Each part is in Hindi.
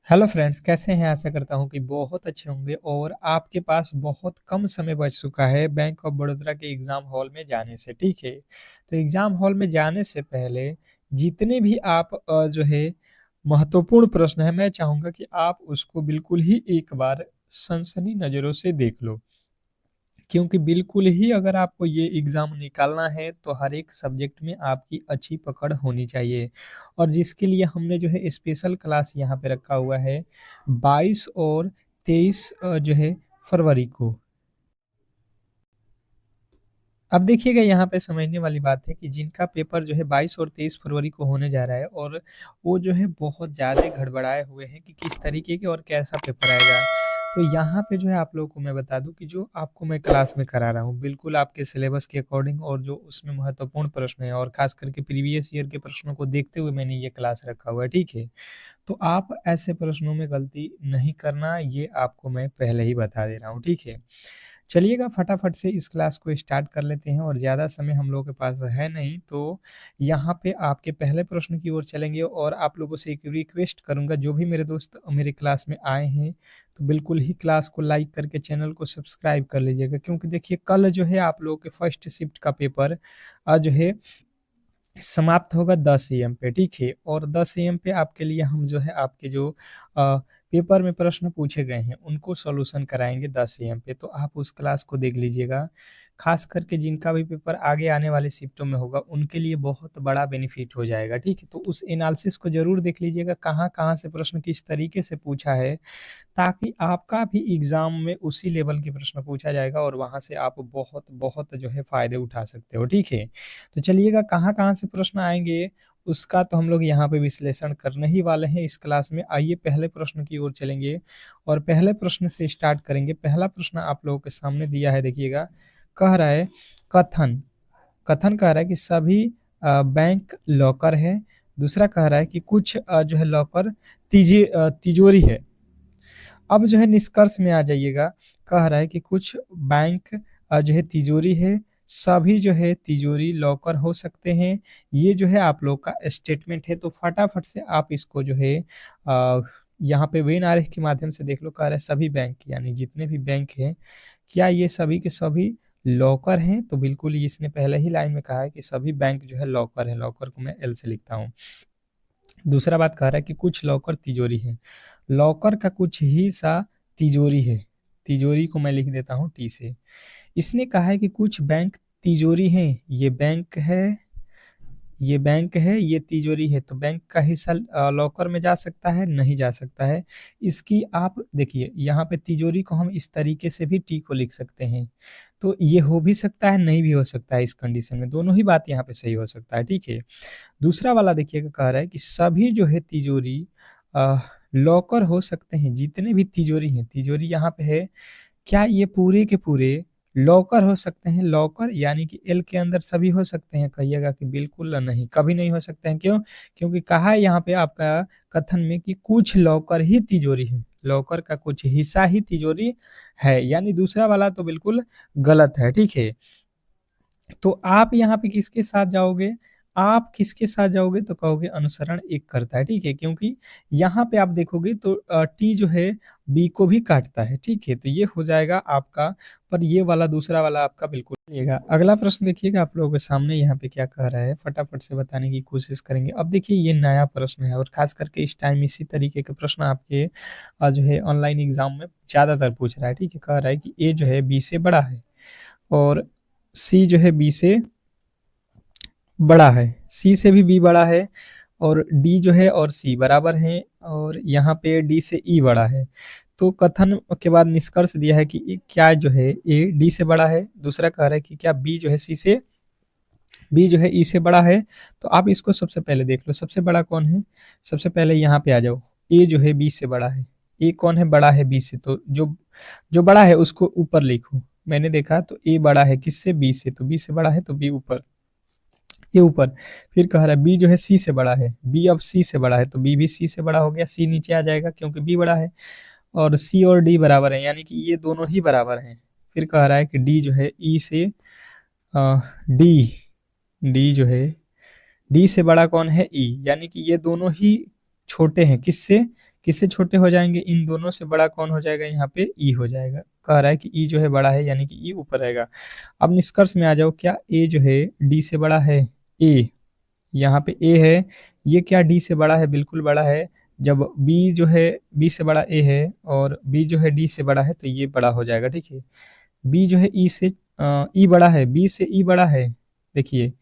हेलो फ्रेंड्स, कैसे हैं? आशा करता हूँ कि बहुत अच्छे होंगे और आपके पास बहुत कम समय बच चुका है बैंक ऑफ बड़ौदा के एग्ज़ाम हॉल में जाने से, ठीक है? तो एग्ज़ाम हॉल में जाने से पहले जितने भी आप जो है महत्वपूर्ण प्रश्न हैं, मैं चाहूँगा कि आप उसको बिल्कुल ही एक बार सनसनी नज़रों से देख लो। क्योंकि बिल्कुल ही अगर आपको ये एग्ज़ाम निकालना है तो हर एक सब्जेक्ट में आपकी अच्छी पकड़ होनी चाहिए और जिसके लिए हमने जो है स्पेशल क्लास यहाँ पे रखा हुआ है 22 और 23 जो है फरवरी को। अब देखिएगा यहाँ पे समझने वाली बात है कि जिनका पेपर जो है 22 और 23 फरवरी को होने जा रहा है और वो जो है बहुत ज़्यादा गड़बड़ाए हुए हैं कि किस तरीके के और कैसा पेपर आएगा। तो यहाँ पे जो है आप लोगों को मैं बता दूँ कि जो आपको मैं क्लास में करा रहा हूँ, बिल्कुल आपके सिलेबस के अकॉर्डिंग और जो उसमें महत्वपूर्ण प्रश्न है और ख़ास करके प्रीवियस ईयर के प्रश्नों को देखते हुए मैंने ये क्लास रखा हुआ है, ठीक है? तो आप ऐसे प्रश्नों में गलती नहीं करना, ये आपको मैं पहले ही बता दे रहा हूँ, ठीक है? चलिएगा फटाफट से इस क्लास को स्टार्ट कर लेते हैं और ज़्यादा समय हम लोगों के पास है नहीं, तो यहाँ पे आपके पहले प्रश्न की ओर चलेंगे और आप लोगों से एक रिक्वेस्ट करूँगा, जो भी मेरे दोस्त मेरे क्लास में आए हैं, तो बिल्कुल ही क्लास को लाइक करके चैनल को सब्सक्राइब कर लीजिएगा क्योंकि देखिए कल जो है आप लोगों के फर्स्ट शिफ्ट का पेपर जो है समाप्त होगा 10 एएम पे, ठीक है? और 10 एएम पे आपके लिए हम जो है आपके जो पेपर में प्रश्न पूछे गए हैं, उनको सॉल्यूशन कराएँगे 10 एएम पे, तो आप उस क्लास को देख लीजिएगा। ख़ास करके जिनका भी पेपर आगे आने वाले शिफ्टों में होगा, उनके लिए बहुत बड़ा बेनिफिट हो जाएगा, ठीक है? तो उस एनालिसिस को ज़रूर देख लीजिएगा, कहाँ-कहाँ से प्रश्न किस तरीके से पूछा है, ताकि आपका भी एग्ज़ाम में उसी लेवल के प्रश्न पूछा जाएगा और वहाँ से आप बहुत-बहुत जो है फ़ायदे उठा सकते हो, ठीक है? तो चलिएगा कहाँ-कहाँ से प्रश्न आएँगे, उसका तो हम लोग यहाँ पे विश्लेषण करने ही वाले हैं इस क्लास में। आइए पहले प्रश्न की ओर चलेंगे और पहले प्रश्न से स्टार्ट करेंगे। पहला प्रश्न आप लोगों के सामने दिया है देखिएगा, कह रहा है कथन, कथन कह रहा है कि सभी बैंक लॉकर है। दूसरा कह रहा है कि कुछ जो है लॉकर तिजोरी है। अब जो है निष्कर्ष में आ जाइएगा, कह रहा है कि कुछ बैंक जो है तिजोरी है, सभी जो है तिजोरी लॉकर हो सकते हैं। ये जो है आप लोग का स्टेटमेंट है, तो फटाफट से आप इसको जो है यहाँ पे वेन आरेख के माध्यम से देख लो, कह रहा है सभी बैंक यानी जितने भी बैंक हैं, क्या ये सभी के सभी लॉकर हैं? तो बिल्कुल ही इसने पहले ही लाइन में कहा है कि सभी बैंक जो है लॉकर है, लॉकर को मैं एल से लिखता हूँ। दूसरा बात कह रहा है कि कुछ लॉकर तिजोरी है। लॉकर का कुछ हिस्सा तिजोरी है। तिजोरी को मैं लिख देता हूँ टी से। इसने कहा है कि कुछ बैंक तिजोरी हैं। ये बैंक है, ये तिजोरी है। तो बैंक का हिस्सा लॉकर में जा सकता है? नहीं जा सकता है। इसकी आप देखिए यहाँ पे तिजोरी को हम इस तरीके से भी टी को लिख सकते हैं। तो ये हो भी सकता है, नहीं भी हो सकता है इस कंडीशन में। दोनों ही बात यहाँ पे सही हो सकता है, ठीक है? दूसरा वाला देखिएगा कह रहा है कि सभी जो है तिजोरी अ, लॉकर हो सकते हैं, जितने भी तिजोरी हैं, तिजोरी यहाँ पे है, क्या ये पूरे के पूरे लॉकर हो सकते हैं? लॉकर यानी कि एल के अंदर सभी हो सकते हैं? कहिएगा कि बिल्कुल नहीं, कभी नहीं हो सकते हैं। क्यों? क्योंकि कहा है यहाँ पे आपका कथन में कि कुछ लॉकर ही तिजोरी है, लॉकर का कुछ हिस्सा ही तिजोरी है, यानी दूसरा वाला तो बिल्कुल गलत है, ठीक है? तो आप यहाँ पे किसके साथ जाओगे? आप किसके साथ जाओगे तो कहोगे अनुसरण एक करता है, ठीक है? क्योंकि यहाँ पे आप देखोगे तो टी जो है बी को भी काटता है, ठीक है? तो ये हो जाएगा आपका, पर ये वाला दूसरा वाला आपका बिल्कुल चलेगा। अगला प्रश्न देखिएगा आप लोगों के सामने यहाँ पे क्या कह रहा है, फटाफट से बताने की कोशिश करेंगे। अब देखिए ये नया प्रश्न है और खास करके इस टाइम इसी तरीके के प्रश्न आपके जो है ऑनलाइन एग्ज़ाम में ज़्यादातर पूछ रहा है, ठीक है? कह रहा है कि ए जो है बी से बड़ा है और सी जो है बी से बड़ा है, सी से भी बी बड़ा है और डी जो है और सी बराबर हैं और यहाँ पे डी से ई बड़ा है। तो कथन के बाद निष्कर्ष दिया है कि क्या जो है ए डी से बड़ा है। दूसरा कह रहा है कि क्या बी जो है ई से बड़ा है। तो आप इसको सबसे पहले देख लो, सबसे बड़ा कौन है? सबसे पहले यहाँ पे आ जाओ, ए जो है बी से बड़ा है। ए कौन है? बड़ा है बी से, तो जो जो बड़ा है उसको ऊपर लिखो। मैंने देखा तो ए बड़ा है किससे? बी से, तो बी से बड़ा है तो बी ऊपर, ये ऊपर। फिर कह रहा है बी जो है सी से बड़ा है, बी अब सी से बड़ा है तो बी भी सी से बड़ा हो गया, सी नीचे आ जाएगा क्योंकि बी बड़ा है और सी और डी बराबर है यानी कि ये दोनों ही बराबर हैं। फिर कह रहा है कि डी जो है ई से डी, डी जो है डी से बड़ा कौन है? ई, यानी कि ये दोनों ही छोटे हैं किससे? किससे छोटे हो जाएंगे, इन दोनों से बड़ा कौन हो जाएगा, यहाँ पे ई हो जाएगा। कह रहा है कि ई जो है बड़ा है, यानी कि ई ऊपर रहेगा। अब निष्कर्ष में आ जाओ, क्या ए जो है डी से बड़ा है? ए, यहाँ पे ए है, ये क्या डी से बड़ा है? बिल्कुल बड़ा है। जब बी जो है बी से बड़ा ए है और बी जो है डी से बड़ा है, तो ये बड़ा हो जाएगा। ठीक है, बी जो है ई से ई बड़ा है, बी से ई बड़ा है। देखिए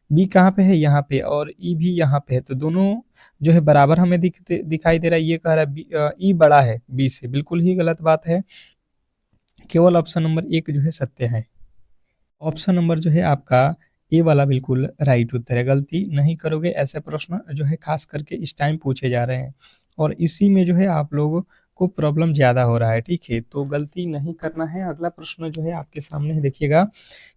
बी कहाँ पे है, यहाँ पे, और ई भी यहाँ पे है, तो दोनों जो है बराबर हमें दिखाई दे रहा है। ये कह रहा है ई बड़ा है बी से, बिल्कुल ही गलत बात है। केवल ऑप्शन नंबर एक जो है सत्य है। ऑप्शन नंबर जो है आपका ए वाला बिल्कुल राइट उत्तर है। गलती नहीं करोगे, ऐसे प्रश्न जो है खास करके इस टाइम पूछे जा रहे हैं और इसी में जो है आप लोगों को प्रॉब्लम ज़्यादा हो रहा है। ठीक है, तो गलती नहीं करना है। अगला प्रश्न जो है आपके सामने है, देखिएगा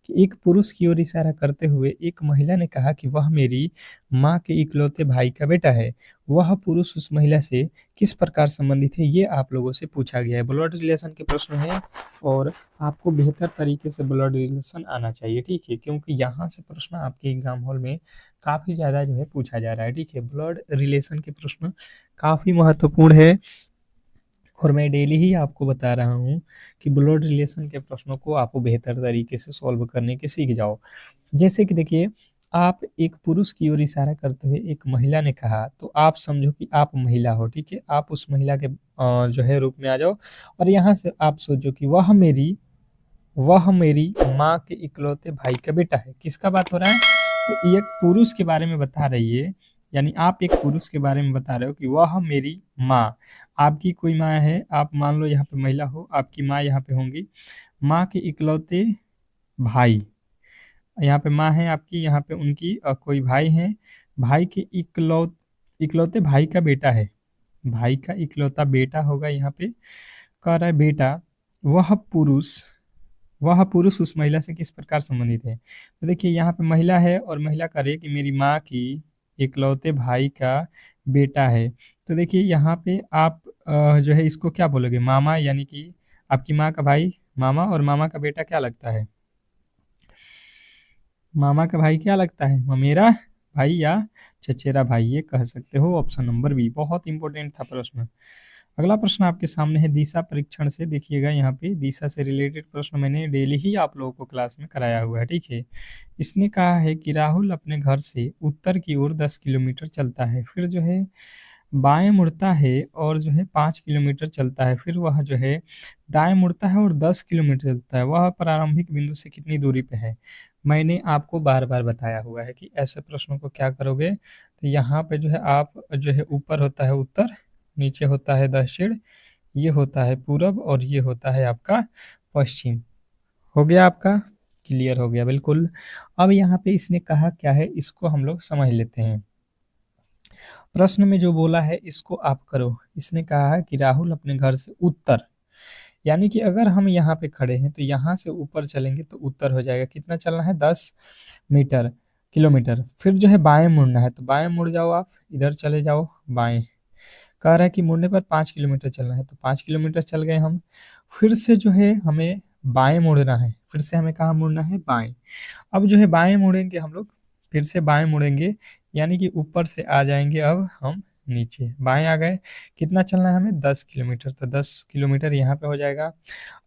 कि एक पुरुष की ओर इशारा करते हुए एक महिला ने कहा कि वह मेरी माँ के इकलौते भाई का बेटा है। वह पुरुष उस महिला से किस प्रकार संबंधित है, ये आप लोगों से पूछा गया है। ब्लड रिलेशन के प्रश्न है और आपको बेहतर तरीके से ब्लड रिलेशन आना चाहिए। ठीक है, क्योंकि यहाँ से प्रश्न आपके एग्जाम हॉल में काफ़ी ज़्यादा जो है पूछा जा रहा है। ठीक है, ब्लड रिलेशन के प्रश्न काफ़ी महत्वपूर्ण है और मैं डेली ही आपको बता रहा हूँ कि ब्लड रिलेशन के प्रश्नों को आप बेहतर तरीके से सॉल्व करने के सीख जाओ। जैसे कि देखिए, आप एक पुरुष की ओर इशारा करते हुए एक महिला ने कहा, तो आप समझो कि आप महिला हो। ठीक है, आप उस महिला के जो है रूप में आ जाओ और यहाँ से आप सोचो कि वह मेरी माँ के इकलौते भाई का बेटा है। किसका बात हो रहा है? तो ये एक पुरुष के बारे में बता रही है, यानी आप एक पुरुष के बारे में बता रहे हो कि वह मेरी माँ, आपकी कोई माँ है, आप मान लो यहाँ पे महिला हो, आपकी माँ यहाँ पे होंगी। माँ के इकलौते भाई, यहाँ पे माँ है आपकी, यहाँ पे उनकी कोई भाई है। भाई के इकलौते भाई का बेटा है, भाई का इकलौता बेटा होगा। यहाँ पे कह रहा है बेटा, वह पुरुष वह पुरुष उस महिला से किस प्रकार संबंधित है। तो देखिए यहाँ पे महिला है और महिला कह रही है कि मेरी माँ की इकलौते भाई का बेटा है। तो देखिए यहाँ पे आप जो है इसको क्या बोलोगे, मामा, यानी कि आपकी माँ का भाई मामा, और मामा का बेटा क्या लगता है? मामा का भाई क्या लगता है? ममेरा भाई या चचेरा भाई, ये कह सकते हो। ऑप्शन नंबर बी बहुत इंपॉर्टेंट था प्रश्न। अगला प्रश्न आपके सामने है दिशा परीक्षण से। देखिएगा यहाँ पे दिशा से रिलेटेड प्रश्न मैंने डेली ही आप लोगों को क्लास में कराया हुआ है। ठीक है, इसने कहा है कि राहुल अपने घर से उत्तर की ओर 10 किलोमीटर चलता है, फिर जो है बाएं मुड़ता है और जो है 5 किलोमीटर चलता है, फिर वह जो है दाएं मुड़ता है और 10 किलोमीटर चलता है। वह प्रारंभिक बिंदु से कितनी दूरी पे है? मैंने आपको बार बार बताया हुआ है कि ऐसे प्रश्नों को क्या करोगे, तो यहाँ पे जो है आप जो है ऊपर होता है उत्तर, नीचे होता है दक्षिण, ये होता है पूरब और ये होता है आपका पश्चिम। हो गया आपका? क्लियर हो गया बिल्कुल। अब यहाँ पे इसने कहा क्या है, इसको हम लोग समझ लेते हैं। प्रश्न में जो बोला है इसको आप करो। इसने कहा है कि राहुल अपने घर से उत्तर, यानी कि अगर हम यहाँ पे खड़े हैं तो यहाँ से ऊपर चलेंगे तो उत्तर हो जाएगा। कितना चलना है? 10 किलोमीटर। फिर जो है बाएं मुड़ना है, तो बाएं मुड़ जाओ, आप इधर चले जाओ बाएं। कह रहा है कि मुड़ने पर 5 किलोमीटर चलना है, तो 5 किलोमीटर चल गए हम। फिर से जो है हमें बाएं मुड़ना है, फिर से हमें कहाँ मुड़ना है? बाएं। अब जो है बाएं मुड़ेंगे हम लोग, फिर से बाएं मुड़ेंगे, यानी कि ऊपर से आ जाएंगे अब हम नीचे, बाएं आ गए। कितना चलना है हमें? 10 किलोमीटर, तो 10 किलोमीटर यहाँ पे हो जाएगा।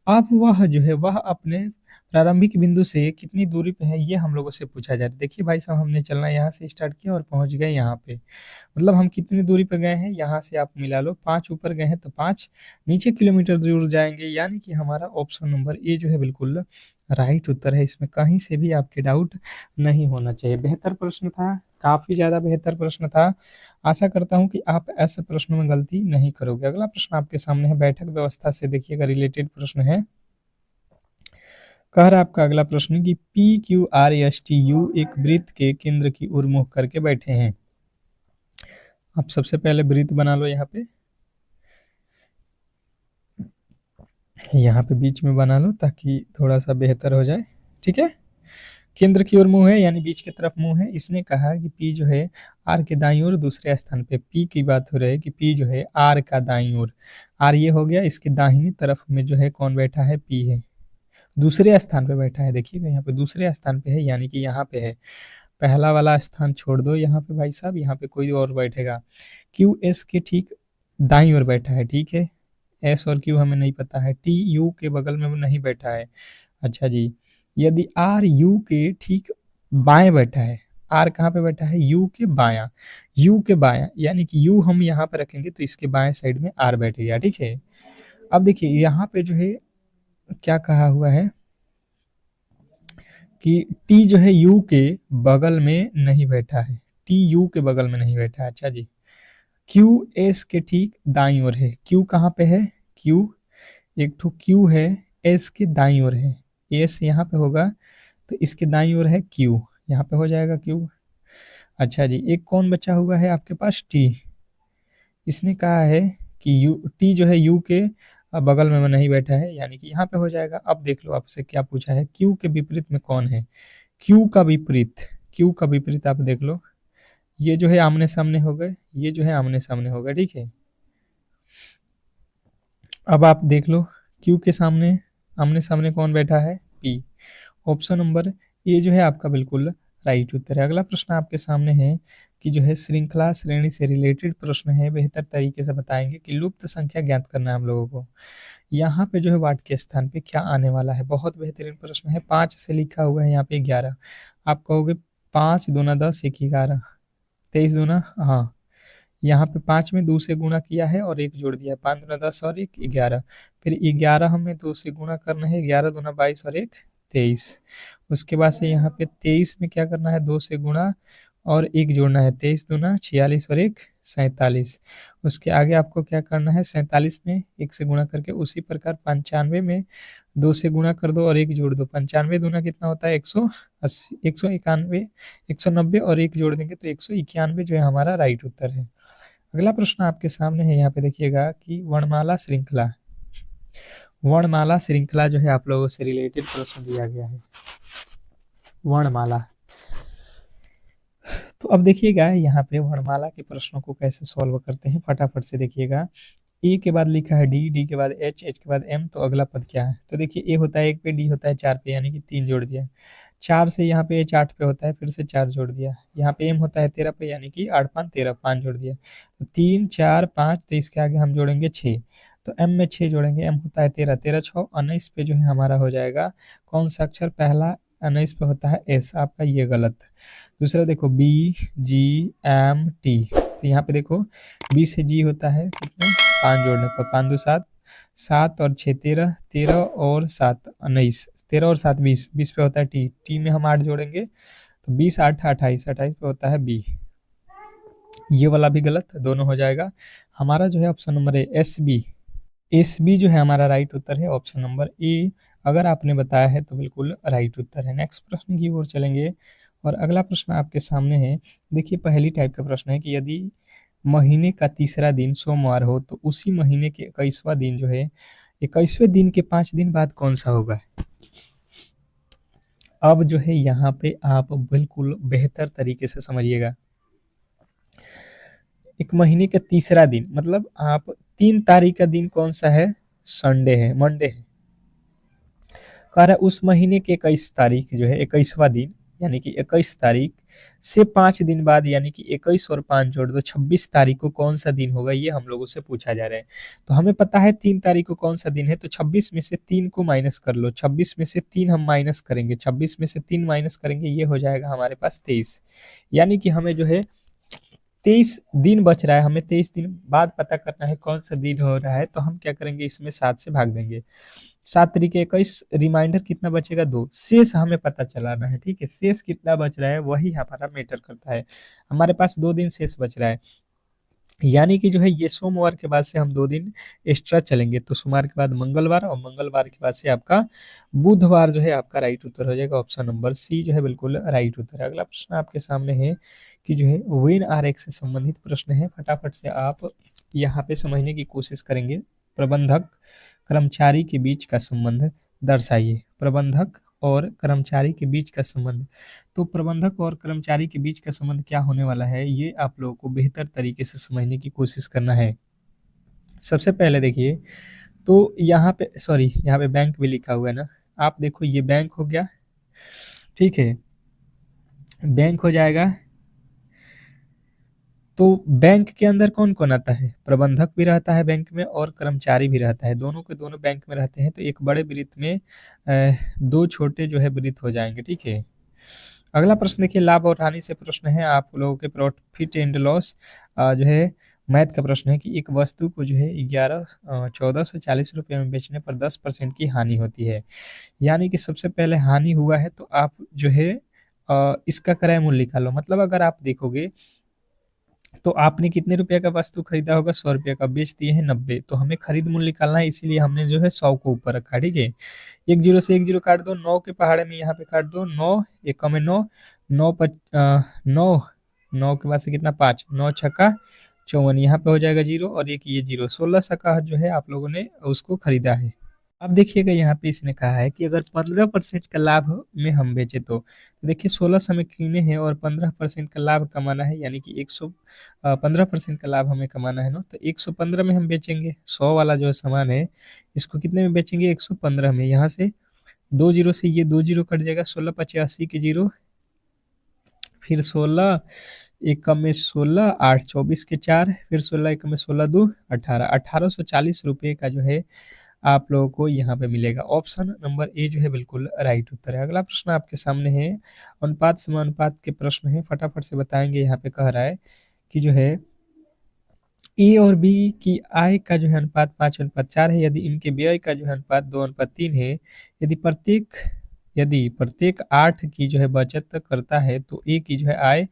अब वह जो है वह अपने प्रारंभिक बिंदु से कितनी दूरी पे है, ये हम लोगों से पूछा जा रहा है। देखिए भाई साहब, हमने चलना यहाँ से स्टार्ट किया और पहुंच गए यहाँ पे, मतलब हम कितनी दूरी पे गए हैं, यहाँ से आप मिला लो, 5 ऊपर गए हैं तो 5 नीचे किलोमीटर दूर जाएंगे, यानी कि हमारा ऑप्शन नंबर ए जो है बिल्कुल राइट उत्तर है। इसमें कहीं से भी आपके डाउट नहीं होना चाहिए। बेहतर प्रश्न था, काफ़ी ज़्यादा बेहतर प्रश्न था। आशा करता हूँ कि आप ऐसे प्रश्नों में गलती नहीं करोगे। अगला प्रश्न आपके सामने है बैठक व्यवस्था से, देखिएगा रिलेटेड प्रश्न है। कह रहा है आपका अगला प्रश्न कि P Q R S T U एक वृत्त के केंद्र की ओर मुख करके बैठे हैं। आप सबसे पहले वृत्त बना लो, यहाँ पे बीच में बना लो ताकि थोड़ा सा बेहतर हो जाए। ठीक है, केंद्र की ओर मुंह है, यानी बीच की तरफ मुंह है। इसने कहा कि पी जो है आर के दाईं ओर दूसरे स्थान पे, पी की बात हो रही है कि पी जो है आर का दाईं ओर, आर ये हो गया, इसके दाहिनी तरफ में जो है कौन बैठा है? पी है, दूसरे स्थान पे बैठा है। देखिएगा यहाँ पे दूसरे स्थान पे है, यानी कि यहाँ पे है। पहला वाला स्थान छोड़ दो यहाँ पे भाई साहब, यहाँ पे कोई और बैठेगा। क्यू एस के ठीक दाईं ओर बैठा है, ठीक है। एस और क्यू हमें नहीं पता है, टी यू के बगल में वो नहीं बैठा है। अच्छा जी, यदि आर यू के ठीक बाएं बैठा है, आर कहाँ पे बैठा है, यू के बायां, यू के बायां यानी कि यू हम यहाँ पे रखेंगे तो इसके बाएं साइड में आर बैठ गया, ठीक है। अब देखिए यहाँ पे जो है क्या कहा हुआ है कि टी जो है यू के बगल में नहीं बैठा है, टी यू के बगल में नहीं बैठा है। अच्छा जी, क्यू एस के ठीक दाईं ओर है, क्यू कहाँ पे है, क्यू एक ठो क्यू है, एस के दाईं ओर है, एस यहाँ पे होगा तो इसके दाईं ओर है क्यू, यहाँ पे हो जाएगा क्यू। अच्छा जी, एक कौन बचा हुआ है आपके पास, टी। इसने कहा है कि यू टी जो है यू के बगल में नहीं बैठा है, यानी कि यहाँ पे हो जाएगा। अब देख लो आपसे क्या पूछा है, क्यू के विपरीत में कौन है, क्यू का विपरीत, क्यू का विपरीत आप देख लो, ये जो है आमने सामने हो गए, ये जो है आमने सामने हो गए, ठीक है। अब आप देख लो क्यू के सामने आमने सामने कौन बैठा है, पी। ऑप्शन नंबर ए जो है आपका बिल्कुल राइट उत्तर है। अगला प्रश्न आपके सामने है कि जो है श्रृंखला श्रेणी से रिलेटेड प्रश्न है, बेहतर तरीके से बताएंगे कि लुप्त संख्या ज्ञात करना है हम लोगों को। यहाँ पे जो है वाट के स्थान पे क्या आने वाला है, बहुत बेहतरीन प्रश्न है। 5 से लिखा हुआ है यहाँ पे 11, आप कहोगे 5 दूना 10 1 11 23 दूना, हाँ यहाँ पे 5 में 2 से गुणा किया है और 1 जोड़ दिया है, 5 दूना 10 और 1 11, फिर 11 हमें 2 से गुणा करना है, 11 दूना 22 और 1 23। उसके बाद से यहाँ पे 23 में क्या करना है, 2 से गुणा और 1 जोड़ना है, 23 दूना 46 और 1 47। उसके आगे आपको क्या करना है, 47 में 1 से गुणा करके उसी प्रकार 95 में 2 से गुणा कर दो और 1 जोड़ दो, 95 दूना कितना होता है 180, 191, 190 और 1 जोड़ देंगे तो 191 जो है हमारा राइट उत्तर है। अगला प्रश्न आपके सामने है, यहाँ पे देखिएगा कि वर्णमाला श्रृंखला, वर्णमाला श्रृंखला जो है आप लोगों से रिलेटेड प्रश्न दिया गया है, वर्णमाला। तो अब देखिएगा यहाँ पे वर्णमाला के प्रश्नों को कैसे सॉल्व करते हैं, फटाफट से देखिएगा। ए के बाद लिखा है डी, डी के बाद एच, एच के बाद एम, तो अगला पद क्या है, तो देखिए ए होता है 1 पे, डी होता है 4 पे, यानी कि 3 जोड़ दिया। 4 से यहाँ पे एच 8 पे होता है, फिर से 4 जोड़ दिया। यहाँ पे एम होता है 13 पे, यानी कि 8 5 13, 5 जोड़ दिया। तो 3 4 5, तो इसके आगे हम जोड़ेंगे 6, तो एम में 6 जोड़ेंगे, एम होता है 13, 13 6 19 पे जो है हमारा हो जाएगा कौन सा अक्षर, पहला 19 पे होता है एस, आपका ये गलत। दूसरा देखो बी जी एम टी, तो यहाँ पे देखो बी से जी होता है कितने, 5 जोड़ने पर, 5 2 7, 7 और 6 13, 13 और 7 19, 13 और 7 20, 20 पे होता है टी, टी में हम 8 जोड़ेंगे तो 20 8 28, 28 पे होता है बी। ये वाला भी गलत, दोनों हो जाएगा। हमारा जो है ऑप्शन नंबर है एस बी, एस बी जो है हमारा राइट उत्तर है। ऑप्शन नंबर ए अगर आपने बताया है तो बिल्कुल राइट उत्तर है। नेक्स्ट प्रश्न की ओर चलेंगे और अगला प्रश्न आपके सामने है। देखिए पहली टाइप का प्रश्न है कि यदि महीने का तीसरा दिन सोमवार हो तो उसी महीने के 21वां दिन जो है 21वें दिन के 5 दिन बाद कौन सा होगा। अब जो है यहाँ पे आप बिल्कुल बेहतर तरीके से समझिएगा, एक महीने का तीसरा दिन मतलब आप 3 तारीख का दिन कौन सा है, संडे है, मंडे है। कह रहा है उस महीने के 21 तारीख जो है 21वां दिन, यानी कि 21 तारीख से 5 दिन बाद, यानी कि 21 और 5 जोड़ दो 26 तारीख को कौन सा दिन होगा, ये हम लोगों से पूछा जा रहा है। तो हमें पता है 3 तारीख को कौन सा दिन है, तो 26 में से 3 को माइनस कर लो, 26 में से 3 हम माइनस करेंगे, 26 में से 3 माइनस करेंगे, ये हो जाएगा हमारे पास 23। यानी कि हमें जो है 23 दिन बच रहा है, हमें 23 दिन बाद पता करना है कौन सा दिन हो रहा है, तो हम क्या करेंगे इसमें 7 से भाग देंगे, 7 तरीके 21, रिमाइंडर कितना बचेगा 2, शेष हमें पता चलाना है, ठीक है। शेष कितना बच रहा है वही हमारा मैटर करता है। हमारे पास 2 दिन शेष बच रहा है, यानी कि जो है ये सोमवार के बाद से हम 2 दिन एक्स्ट्रा चलेंगे, तो सोमवार के बाद मंगलवार और मंगलवार के बाद से आपका बुधवार जो है आपका राइट उत्तर हो जाएगा। ऑप्शन नंबर सी जो है बिल्कुल राइट उत्तर है। अगला प्रश्न आपके सामने है कि जो है वेन आरेख से संबंधित प्रश्न है, फटाफट से आप यहाँ पे समझने की कोशिश करेंगे। प्रबंधक कर्मचारी के बीच का संबंध दर्शाइए, प्रबंधक और कर्मचारी के बीच का संबंध। तो प्रबंधक और कर्मचारी के बीच का संबंध क्या होने वाला है, ये आप लोगों को बेहतर तरीके से समझने की कोशिश करना है। सबसे पहले देखिए, तो यहाँ पे सॉरी यहाँ पे बैंक भी लिखा हुआ है ना, आप देखो ये बैंक हो गया, ठीक है, बैंक हो जाएगा। तो बैंक के अंदर कौन-कौन आता है? प्रबंधक भी रहता है बैंक में और कर्मचारी भी रहता है, दोनों के दोनों बैंक में रहते हैं, तो एक बड़े वृत्त में 2 छोटे जो है वृत्त हो जाएँगे, ठीक है? अगला प्रश्न देखिए, लाभ और हानि से प्रश्न है आप लोगों के प्रॉफिट एंड लॉस जो है मैथ का प्रश्न है कि एक वस्तु को जो है 1440 रुपए में बेचने पर 10% की हानि होती है। यानी कि सबसे पहले हानि हुआ है तो आप जो है इसका क्रय मूल्य निकालो। मतलब अगर आप देखोगे तो आपने कितने रुपए का वस्तु खरीदा होगा? 100 रुपए का, बेच दिए हैं 90, तो हमें खरीद मूल्य निकालना है, इसीलिए हमने जो है 100 को ऊपर रखा, ठीक है। एक जीरो से एक जीरो काट दो, 9 के पहाड़े में यहाँ पे काट दो, 9 एक में 9, 9 9 के बाद से कितना? 5, 9 छक्का 54, यहाँ पे हो जाएगा जीरो और एक ये जीरो, 1600 का जो है आप लोगों ने उसको खरीदा है। अब देखिएगा यहाँ पे इसने कहा है कि अगर 15% का लाभ में हम बेचे तो देखिए 1600 में किने हैं और 15% का लाभ कमाना है, यानी कि 15% का लाभ हमें कमाना है ना, तो 115 में हम बेचेंगे। 100 वाला जो सामान है इसको कितने में बेचेंगे? 115 में। यहाँ से 2 जीरो से ये 2 जीरो कट जाएगा, 16 पचे 80 के जीरो, फिर 16 एक कम में 16, 8 24 के 4, फिर 16 एक में 16 2 18, 1840 रुपये का जो है आप लोगों को यहाँ पे मिलेगा। ऑप्शन नंबर ए जो है बिल्कुल राइट उत्तर है। अगला प्रश्न आपके सामने है, अनुपात समानुपात के प्रश्न है, फटाफट से बताएंगे। यहाँ पे कह रहा है कि जो है ए और बी की आय का जो है अनुपात 5:4 है, यदि इनके व्यय का जो है अनुपात 2:3 है, यदि प्रत्येक 8 की जो है बचत करता है तो ए की जो है आय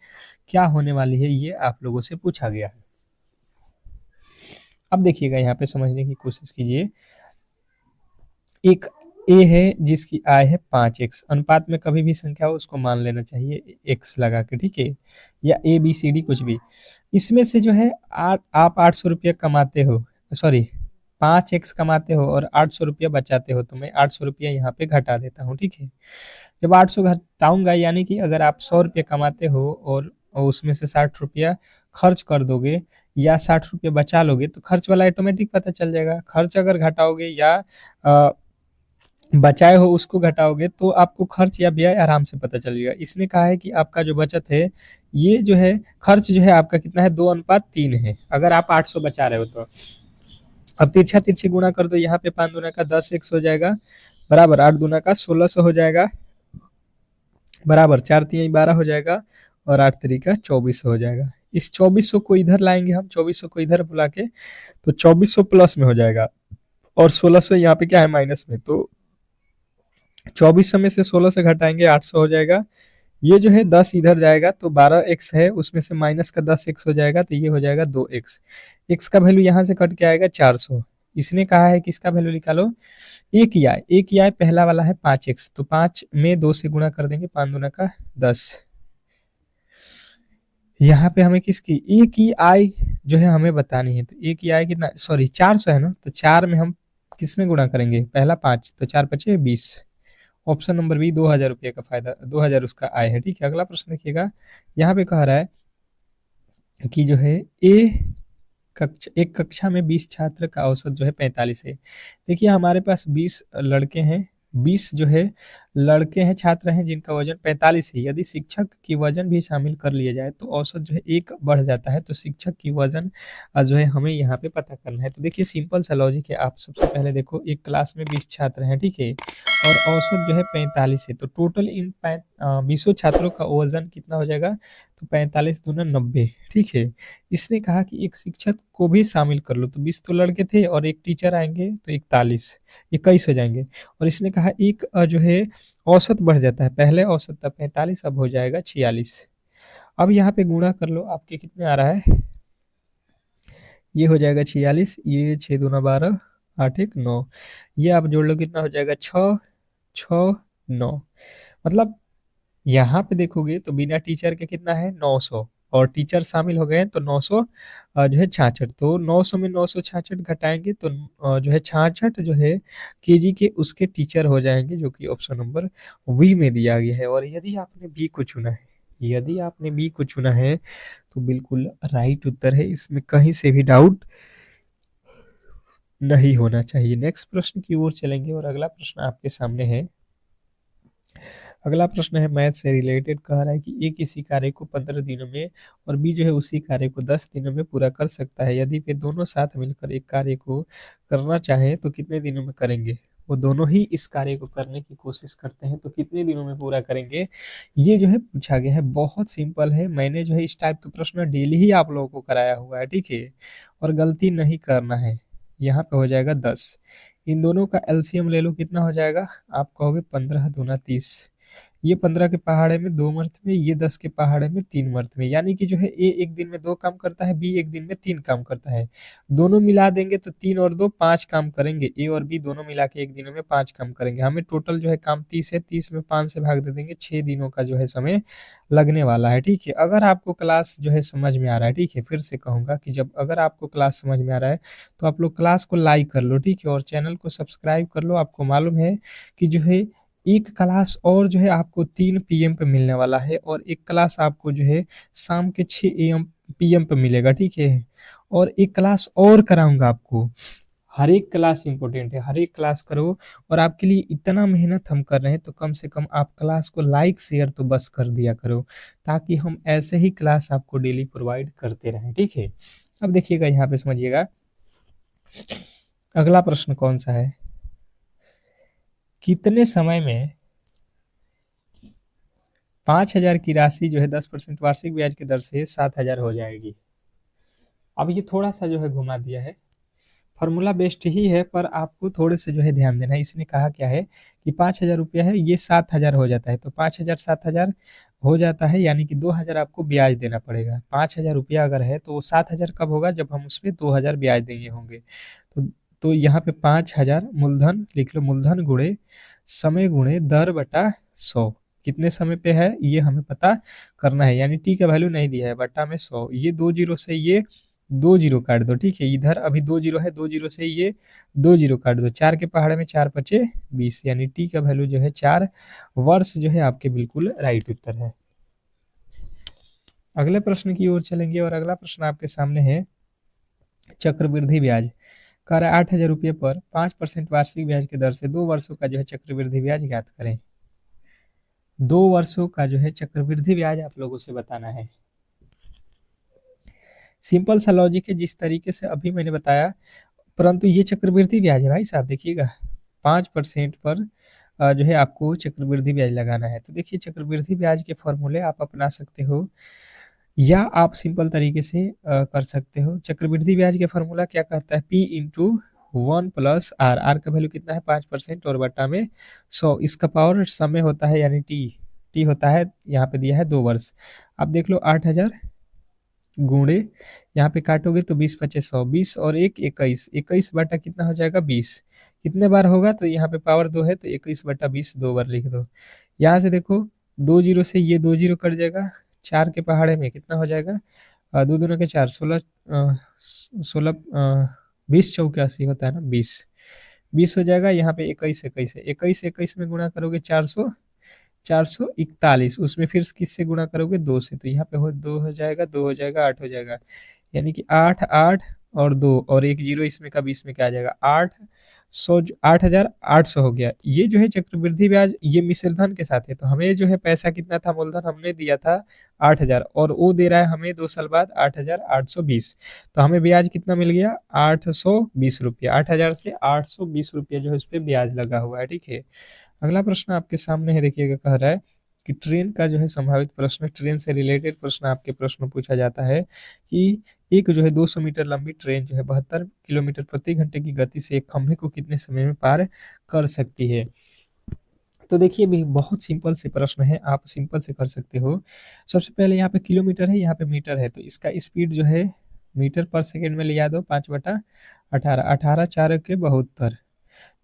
क्या होने वाली है, ये आप लोगों से पूछा गया है। अब देखिएगा यहाँ पे समझने की कोशिश कीजिए। एक ए है जिसकी आय है 5x, अनुपात में कभी भी संख्या हो उसको मान लेना चाहिए x लगा के, ठीक है, या ए बी सी डी कुछ भी। इसमें से जो है आप 800 रुपया कमाते हो, सॉरी 5x कमाते हो और 800 रुपया बचाते हो, तो मैं 800 रुपया यहाँ पे घटा देता हूँ, ठीक है। जब 800 घटाऊंगा, यानी कि अगर आप 100 रुपया कमाते हो और उसमें से 60 रुपया खर्च कर दोगे या 60 रुपया बचा लोगे, तो खर्च वाला ऑटोमेटिक पता चल जाएगा। खर्च अगर घटाओगे या बचाए हो उसको घटाओगे तो आपको खर्च या व्यय आराम से पता चलेगा। इसने कहा है कि आपका जो बचत है, ये जो है खर्च जो है आपका कितना है? 2:3 है, अगर आप 800 बचा रहे हो तो। अब तिरछा तिरछी गुणा कर दो, यहाँ पे 5 दूना का 10x हो जाएगा, बराबर 8 दूना का 1600 हो जाएगा, बराबर 4 3 12 हो जाएगा और 8 तरीका 2400 हो जाएगा। इस 2400 को इधर लाएंगे हम, 2400 को इधर बुला के, तो 2400 प्लस में हो जाएगा और 1600 यहाँ पे क्या है? माइनस में। तो 2400 में से 16 से घटाएंगे 800 हो जाएगा। ये जो है 10 इधर जाएगा तो 12x है, उसमें से माइनस का 10x हो जाएगा, तो ये हो जाएगा 2x। x का वैल्यू यहाँ से कट के आएगा 400। इसने कहा है कि इसका वैल्यू निकालो। ए की आय पहला वाला है 5x, तो 5 में 2 से गुणा कर देंगे, 5 दूना का 10। यहाँ पे हमें किसकी? ए की आय जो है हमें बतानी है, तो ए की आय कितना? सॉरी 400 है ना, तो 4 में हम किस में गुणा करेंगे? पहला 5, तो 4 पचे 20। ऑप्शन नंबर बी, 2000 रुपये का फायदा, 2000 उसका आय है, ठीक है। अगला प्रश्न देखिएगा, यहाँ पे कह रहा है कि जो है एक कक्षा में 20 छात्र का औसत जो है 45 है। देखिए हमारे पास 20 लड़के हैं, 20 जो है लड़के हैं, छात्र हैं जिनका वजन 45 है। यदि शिक्षक की वजन भी शामिल कर लिया जाए तो औसत जो है 1 बढ़ जाता है, तो शिक्षक की वजन जो है हमें यहाँ पे पता करना है। तो देखिए सिंपल सा लॉजिक है, आप सबसे पहले देखो एक क्लास में 20 छात्र हैं, ठीक है, और औसत जो है 45 है, तो टोटल इन 20 छात्रों का वजन कितना हो जाएगा? तो 45 दूना 90, ठीक है। इसने कहा कि एक शिक्षक को भी शामिल कर लो, तो 20 तो लड़के थे और एक टीचर आएंगे तो 41, 21 हो जाएंगे। और इसने कहा एक जो है औसत बढ़ जाता है, पहले औसत था 45, अब हो जाएगा 46। अब यहाँ पे गुणा कर लो, आपके कितने आ रहा है? ये हो जाएगा 46, ये 6 दूना 12, 8 1 9, ये आप जोड़ लो कितना हो जाएगा? 6 6 9। मतलब यहाँ पे देखोगे तो बिना टीचर के कितना है? 900, और टीचर शामिल हो गए हैं तो 900 जो है 66। तो 900 में 966 घटाएंगे तो जो है 66 जो है केजी के उसके टीचर हो जाएंगे, जो कि ऑप्शन नंबर बी में दिया गया है। और यदि आपने बी को चुना है तो बिल्कुल राइट उत्तर है, इसमें कहीं से भी डाउट नहीं होना चाहिए। नेक्स्ट प्रश्न की ओर चलेंगे और अगला प्रश्न आपके सामने है। अगला प्रश्न है मैथ से रिलेटेड, कह रहा है कि ए किसी कार्य को 15 दिनों में और बी जो है उसी कार्य को 10 दिनों में पूरा कर सकता है। यदि वे दोनों साथ मिलकर एक कार्य को करना चाहें तो कितने दिनों में करेंगे? वो दोनों ही इस कार्य को करने की कोशिश करते हैं तो कितने दिनों में पूरा करेंगे? ये जो है पूछा गया है, बहुत सिंपल है। मैंने जो है इस टाइप के प्रश्न डेली ही आप लोगों को कराया हुआ है, ठीक है? और गलती नहीं करना है। यहाँ पे हो जाएगा 10, इन दोनों का एलसीएम ले लो, कितना हो जाएगा? आप कहोगे 15 दूना 30। ये 15 के पहाड़े में 2 मरतबे, ये 10 के पहाड़े में 3 मरतबे, यानी कि जो है ए एक दिन में 2 काम करता है, बी एक दिन में 3 काम करता है। दोनों मिला देंगे तो 3 और 2 5 काम करेंगे। ए और बी दोनों मिला के एक दिन में 5 काम करेंगे। हमें टोटल जो है काम 30 है, 30 में 5 से भाग दे देंगे, 6 दिनों का जो है समय लगने वाला है, ठीक है? अगर आपको क्लास जो है समझ में आ रहा है, ठीक है? फिर से कहूँगा कि जब अगर आपको क्लास समझ में आ रहा है तो आप लोग क्लास को लाइक कर लो, ठीक है? और चैनल को सब्सक्राइब कर लो। आपको मालूम है कि जो है एक क्लास और जो है आपको 3 पीएम पे मिलने वाला है और एक क्लास आपको जो है शाम के 6 एएम पीएम पे मिलेगा, ठीक है? और एक क्लास और कराऊंगा आपको। हर एक क्लास इंपॉर्टेंट है, हर एक क्लास करो। और आपके लिए इतना मेहनत हम कर रहे हैं तो कम से कम आप क्लास को लाइक शेयर तो बस कर दिया करो, ताकि हम ऐसे ही क्लास आपको डेली प्रोवाइड करते रहें, ठीक है? अब देखिएगा, यहाँ पे समझिएगा अगला प्रश्न कौन सा है। कितने समय में 5,000 की राशि जो है 10% वार्षिक ब्याज की दर से 7,000 हो जाएगी? अब ये थोड़ा सा जो है घुमा दिया है, फॉर्मूला बेस्ड ही है, पर आपको थोड़े से जो है ध्यान देना है। इसने कहा क्या है कि 5,000 रुपया है, ये 7,000 हो जाता है, तो 5,000 7,000 हो जाता है, यानी कि 2,000 आपको ब्याज देना पड़ेगा। 5,000 रुपया अगर है तो वो 7,000 कब होगा? जब हम उसमें 2,000 ब्याज देंगे होंगे। तो यहाँ पे 5,000 मूलधन लिख लो, मूलधन गुणे समय गुणे दर बटा 100। कितने समय पे है ये हमें पता करना है, यानी टी का वैल्यू नहीं दिया है, बटा में 100। ये 2 जीरो से ये 2 जीरो काट दो, ठीक है? इधर अभी 2 जीरो है, 2 जीरो से ये 2 जीरो काट दो। 4 के पहाड़े में 4 पचे 20, यानी टी का वैल्यू जो है 4 वर्ष जो है आपके बिल्कुल राइट उत्तर है। अगले प्रश्न की ओर चलेंगे और अगला प्रश्न आपके सामने है चक्रवृद्धि ब्याज। कह रहा है 8,000 रुपये पर 5% वार्षिक ब्याज की दर से 2 वर्षों का जो है चक्रवृद्धि ब्याज ज्ञात करें। 2 वर्षों का जो है चक्रवृद्धि ब्याज आप लोगों से बताना है। सिंपल सा लॉजिक है, जिस तरीके से अभी मैंने बताया, परंतु ये चक्रवृद्धि ब्याज है भाई साहब। देखिएगा 5% पर जो है आपको चक्रवृद्धि ब्याज लगाना है। तो देखिए चक्रवृद्धि ब्याज के फॉर्मूले आप अपना सकते हो, या आप सिंपल तरीके से कर सकते हो। चक्रवृद्धि ब्याज का फॉर्मूला क्या कहता है? P into 1 plus r. R का वैल्यू कितना है? 5% और बटा में 100। इसका पावर समय होता है, यानी टी होता है, यहाँ पे दिया है 2 वर्ष। अब देख लो 8,000 गुणे, यहाँ पे काटोगे तो 20 पचे 100, 20 और 1 21, 21 बटा कितना हो जाएगा? 20। कितने बार होगा? तो यहाँ पे पावर 2 है तो 21 बटा 20 2 बार लिख दो। यहाँ से देखो 2 जीरो से ये 2 जीरो कट जाएगा, 4 के पहाड़े में कितना हो जाएगा? 2 दूनी के 4, 16 16 20 चौके 80 होता है ना, 20 हो जाएगा। यहाँ पे 21 21 है, 21 21 में गुणा करोगे 441, उसमें फिर किससे गुणा करोगे? 2 से, तो यहाँ पे 2 हो जाएगा, 2 हो जाएगा, 8 हो जाएगा, यानी कि 8 8 और 2 और 1 जीरो इसमें का 20 में क्या आ जाएगा? 8,800 हो गया। ये जो है चक्रवृद्धि ब्याज ये मिश्रधन के साथ है, तो हमें जो है पैसा कितना था? मूलधन हमने दिया था 8,000 और वो दे रहा है हमें 2 साल बाद 8,820। तो हमें ब्याज कितना मिल गया? 820 रुपया। 8,000 से 820 रुपया जो है उस पर ब्याज लगा हुआ है, ठीक है? अगला प्रश्न आपके सामने है, देखिएगा कह रहा है कि ट्रेन का जो है संभावित प्रश्न, ट्रेन से रिलेटेड प्रश्न आपके प्रश्न पूछा जाता है कि एक जो है 200 मीटर लंबी ट्रेन जो है 72 किलोमीटर प्रति घंटे की गति से एक खंभे को कितने समय में पार कर सकती है? तो देखिए भी बहुत सिंपल से प्रश्न है, आप सिंपल से कर सकते हो। सबसे पहले यहाँ पे किलोमीटर है, यहाँ पे मीटर है, तो इसका स्पीड जो है मीटर पर सेकेंड में लिया दो, 5/18, 18 4 के 72,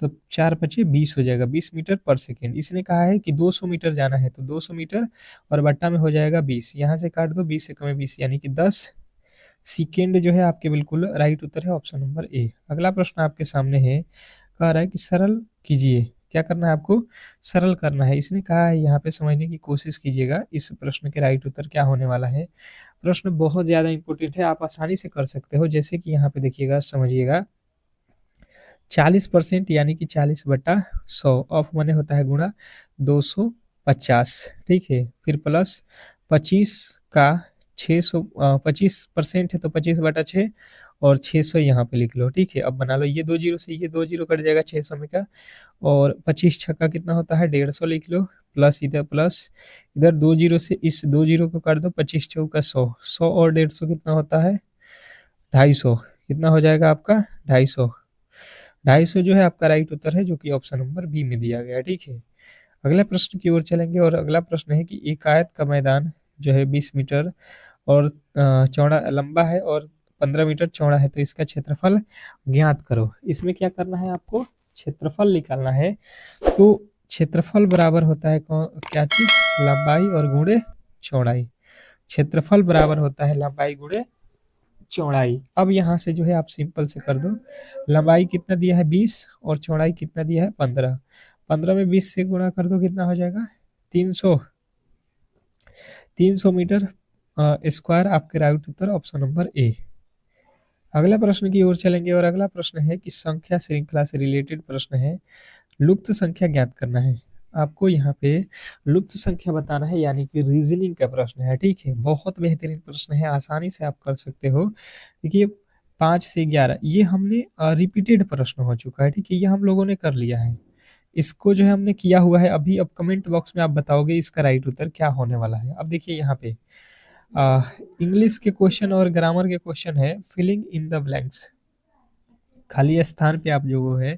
तो 4 पचे 20 हो जाएगा, 20 मीटर पर सेकेंड। इसने कहा है कि 200 मीटर जाना है, तो 200 मीटर और बट्टा में हो जाएगा 20, यहाँ से काट दो 20 से कम 20, यानी कि 10 सेकेंड जो है आपके बिल्कुल राइट उत्तर है, ऑप्शन नंबर ए। अगला प्रश्न आपके सामने है, कह रहा है कि सरल कीजिए। क्या करना है आपको? सरल करना है। इसने कहा है यहाँ पे समझने की कोशिश कीजिएगा इस प्रश्न के राइट उत्तर क्या होने वाला है। प्रश्न बहुत ज़्यादा इंपॉर्टेंट है, आप आसानी से कर सकते हो। जैसे कि यहाँ पे देखिएगा, समझिएगा 40% यानी कि 40/100 ऑफ मने होता है गुणा 200 50, ठीक है। फिर प्लस 25 का 600, 25% है तो 25/6 और 600 यहाँ पे लिख लो, ठीक है। अब बना लो, ये 2 जीरो से ये 2 जीरो कट जाएगा 600 में का, और 25 छक्का कितना होता है 150 लिख लो, प्लस इधर प्लस इधर 2 जीरो से इस 2 जीरो को काट दो, 25 चौका 100, 100 और 150 कितना होता है 250, कितना हो जाएगा आपका 250। 250 जो है आपका राइट उत्तर है, जो कि ऑप्शन नंबर बी में दिया गया है, ठीक है। अगला प्रश्न की ओर चलेंगे और अगला प्रश्न है कि एक आयत का मैदान जो है 20 मीटर और चौड़ा लंबा है और 15 मीटर चौड़ा है, तो इसका क्षेत्रफल ज्ञात करो। इसमें क्या करना है आपको, क्षेत्रफल निकालना है। तो क्षेत्रफल बराबर होता है क्या चीज, लंबाई और गुणे चौड़ाई। क्षेत्रफल बराबर होता है लंबाई गुणे चौड़ाई। अब यहाँ से जो है आप सिंपल से कर दो, लंबाई कितना दिया है 20 और चौड़ाई कितना दिया है 15, 15 में 20 से गुणा कर दो, कितना हो जाएगा 300, 300 मीटर स्क्वायर, आपके right Uttar option number A. अगला प्रश्न की ओर चलेंगे और अगला प्रश्न है कि संख्या श्रृंखला से रिलेटेड प्रश्न है, लुप्त संख्या ज्ञात करना है। आपको यहाँ पे लुप्त संख्या बताना है, यानी कि रीजनिंग का प्रश्न है, ठीक है। बहुत बेहतरीन प्रश्न है, आसानी से आप कर सकते हो। देखिए 5 से 11 ये हमने रिपीटेड प्रश्न हो चुका है, ठीक है, ये हम लोगों ने कर लिया है। इसको जो है हमने किया हुआ है अभी। अब कमेंट बॉक्स में आप बताओगे इसका राइट उत्तर क्या होने वाला है। अब देखिए यहाँ पे इंग्लिश के क्वेश्चन और ग्रामर के क्वेश्चन है, फिलिंग इन द ब्लैंक्स, खाली स्थान पे आप जो है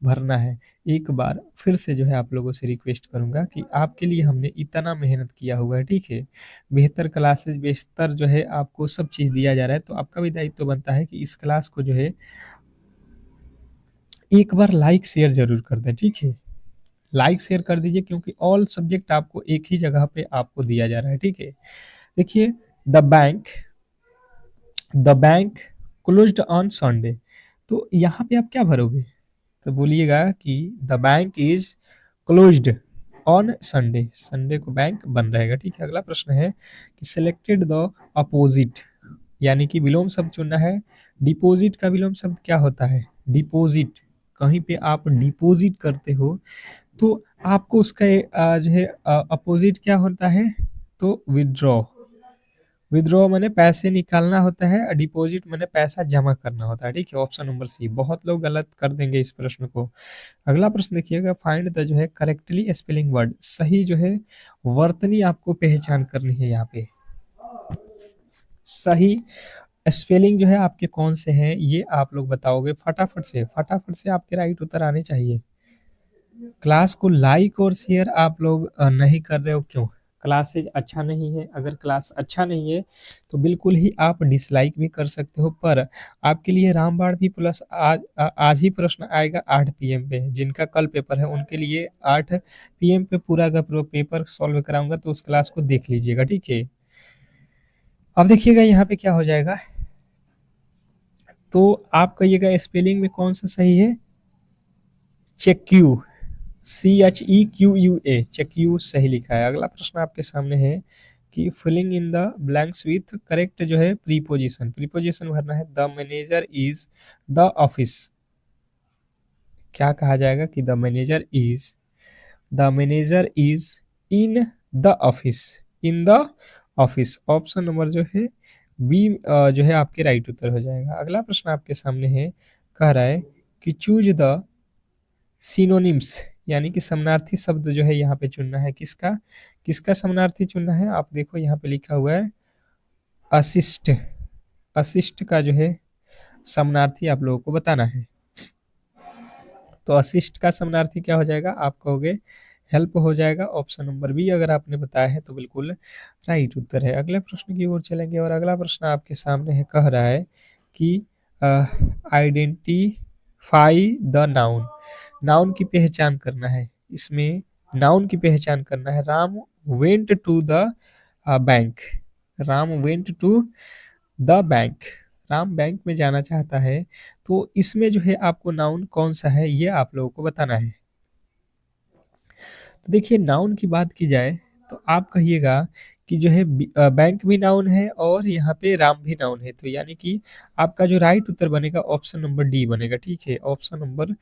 भरना है। एक बार फिर से जो है आप लोगों से रिक्वेस्ट करूंगा कि आपके लिए हमने इतना मेहनत किया हुआ है, ठीक है, बेहतर क्लासेस बेहतर जो है आपको सब चीज़ दिया जा रहा है, तो आपका भी दायित्व बनता है कि इस क्लास को जो है एक बार लाइक शेयर जरूर कर दें, ठीक है। लाइक शेयर कर दीजिए, क्योंकि ऑल सब्जेक्ट आपको एक ही जगह पे आपको दिया जा रहा है, ठीक है। देखिए the bank, the bank closed on Sunday, तो यहाँ पे आप क्या भरोगे, तो बोलिएगा कि the bank is closed on Sunday, Sunday को बैंक बंद रहेगा, ठीक है। अगला प्रश्न है कि सिलेक्टेड द अपोजिट, यानी कि विलोम शब्द चुनना है। डिपॉजिट का विलोम शब्द क्या होता है, डिपॉजिट, कहीं पे आप डिपॉजिट करते हो तो आपको उसका जो है अपोजिट क्या होता है, तो विदड्रॉ, विदड्रॉ माने पैसे निकालना होता है, डिपॉजिट माने पैसा जमा करना होता है, ठीक है। ऑप्शन नंबर सी, बहुत लोग गलत कर देंगे इस प्रश्न को। अगला प्रश्न देखिएगा, फाइंड द जो है करेक्टली स्पेलिंग वर्ड, सही जो है वर्तनी आपको पहचान करनी है। यहाँ पे सही स्पेलिंग जो है आपके कौन से हैं ये आप लोग बताओगे फटाफट से, फटाफट से आपके राइट उत्तर आने चाहिए। क्लास को लाइक और शेयर आप लोग नहीं कर रहे हो, क्यों, क्लासेज अच्छा नहीं है। अगर क्लास अच्छा नहीं है तो बिल्कुल ही आप डिसलाइक भी कर सकते हो, पर आपके लिए रामबाण भी प्लस आज ही प्रश्न आएगा 8 PM पे, जिनका कल पेपर है उनके लिए 8 PM पे पूरा का पूरा पेपर सॉल्व कराऊंगा, तो उस क्लास को देख लीजिएगा, ठीक है। अब देखिएगा यहाँ पे क्या हो जाएगा, तो आप कहिएगा स्पेलिंग में कौन सा सही है, चेक्यू, CHEQUA, चेक्यू सही लिखा है। अगला प्रश्न आपके सामने है कि filling in the blanks with correct जो है प्रीपोजिशन, प्रीपोजिशन भरना है। The manager is the office, क्या कहा जाएगा कि the manager is in the office, in the office, option number जो है बी जो है आपके राइट उत्तर हो जाएगा। अगला प्रश्न आपके सामने है, कह रहा है कि चूज द सिनोनिम्स, यानी कि समानार्थी शब्द जो है यहाँ पे चुनना है। किसका, किसका समानार्थी चुनना है, आप देखो यहाँ पे लिखा हुआ है असिस्ट, असिस्ट का जो है समानार्थी आप लोगों को बताना है। तो असिस्ट का समानार्थी क्या हो जाएगा, आप कहोगे हेल्प हो जाएगा। ऑप्शन नंबर बी अगर आपने बताया है तो बिल्कुल राइट उत्तर है। अगले प्रश्न की ओर चलेंगे और अगला प्रश्न आपके सामने है, कह रहा है कि आइडेंटिफाई द नाउन, नाउन की पहचान करना है। इसमें नाउन की पहचान करना है। Ram went to the bank, Ram went to the bank, Ram bank में जाना चाहता है, तो इसमें जो है आपको नाउन कौन सा है ये आप लोगों को बताना है। तो देखिए नाउन की बात की जाए तो आप कहिएगा कि जो है बैंक भी नाउन है और यहाँ पे राम भी नाउन है, तो यानी कि आपका जो राइट उत्तर बनेगा ऑप्शन नंबर डी बनेगा, ठीक है, ऑप्शन नंबर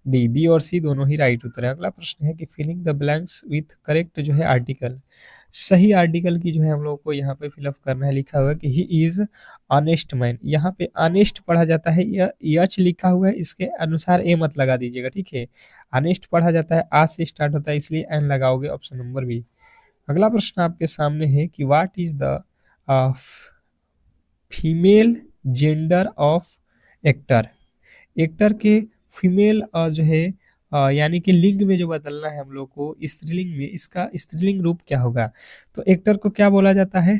डी। बी और सी दोनों ही राइट उत्तर है। अगला प्रश्न है कि filling the blanks with correct जो है आर्टिकल, सही आर्टिकल की जो है हम लोग को यहाँ पे फिलअप करना है। लिखा हुआ है कि ही इज ऑनेस्ट मैन, यहाँ पे ऑनेस्ट पढ़ा जाता है, यह एच लिखा हुआ है, इसके अनुसार ए मत लगा दीजिएगा, ठीक है। ऑनेस्ट पढ़ा जाता है, आ से स्टार्ट होता है, इसलिए एन लगाओगे, ऑप्शन नंबर बी। अगला प्रश्न आपके सामने है कि what is the female gender of actor, actor के फीमेल जो है यानी कि लिंग में जो बदलना है हम लोग को स्त्रीलिंग में, इसका स्त्रीलिंग रूप क्या होगा? तो एक्टर को क्या बोला जाता है?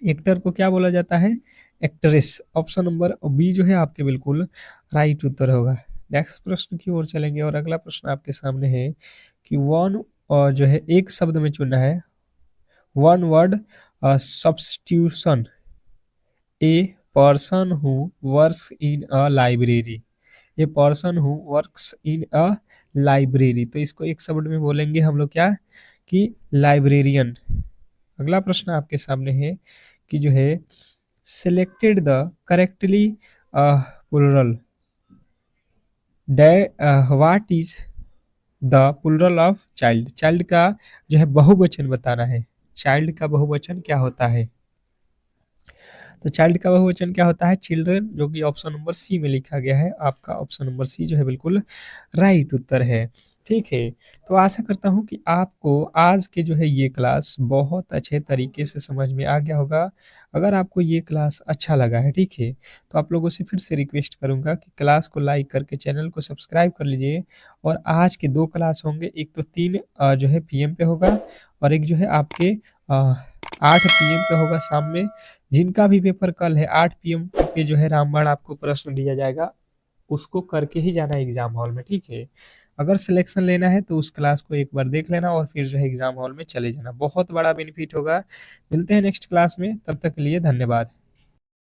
एक्टर को क्या बोला जाता है? एक्ट्रेस। ऑप्शन नंबर बी जो है आपके बिल्कुल राइट उत्तर होगा। नेक्स्ट प्रश्न की ओर चलेंगे और अगला प्रश्न आपके सामने है कि वन जो है एक शब्द में चुनना है, one word substitution, a person who works in a library, a person who works in a library, तो इसको एक शब्द में बोलेंगे हम लोग क्या, कि लाइब्रेरियन। अगला प्रश्न आपके सामने है कि जो है selected the correctly plural, what is the plural of child, child का जो है बहुवचन बताना है, चाइल्ड का बहुवचन क्या होता है? तो चाइल्ड का बहुवचन क्या होता है? चिल्ड्रन, जो कि ऑप्शन नंबर सी में लिखा गया है। आपका ऑप्शन नंबर सी जो है बिल्कुल राइट उत्तर है, ठीक है। तो आशा करता हूँ कि आपको आज के जो है ये क्लास बहुत अच्छे तरीके से समझ में आ गया होगा। अगर आपको ये क्लास अच्छा लगा है, ठीक है, तो आप लोगों से फिर से रिक्वेस्ट करूंगा कि क्लास को लाइक करके चैनल को सब्सक्राइब कर लीजिए। और आज के 2 क्लास होंगे, एक तो 3 जो है पीएम पे होगा और एक जो है आपके 8 पीएम पे होगा शाम में। जिनका भी पेपर कल है 8 पीएम पे जो है रामबाण आपको प्रश्न दिया जाएगा, उसको करके ही जाना है एग्जाम हॉल में, ठीक है। अगर सिलेक्शन लेना है तो उस क्लास को एक बार देख लेना और फिर जो है एग्जाम हॉल में चले जाना, बहुत बड़ा बेनिफिट होगा। मिलते हैं नेक्स्ट क्लास में, तब तक के लिए धन्यवाद।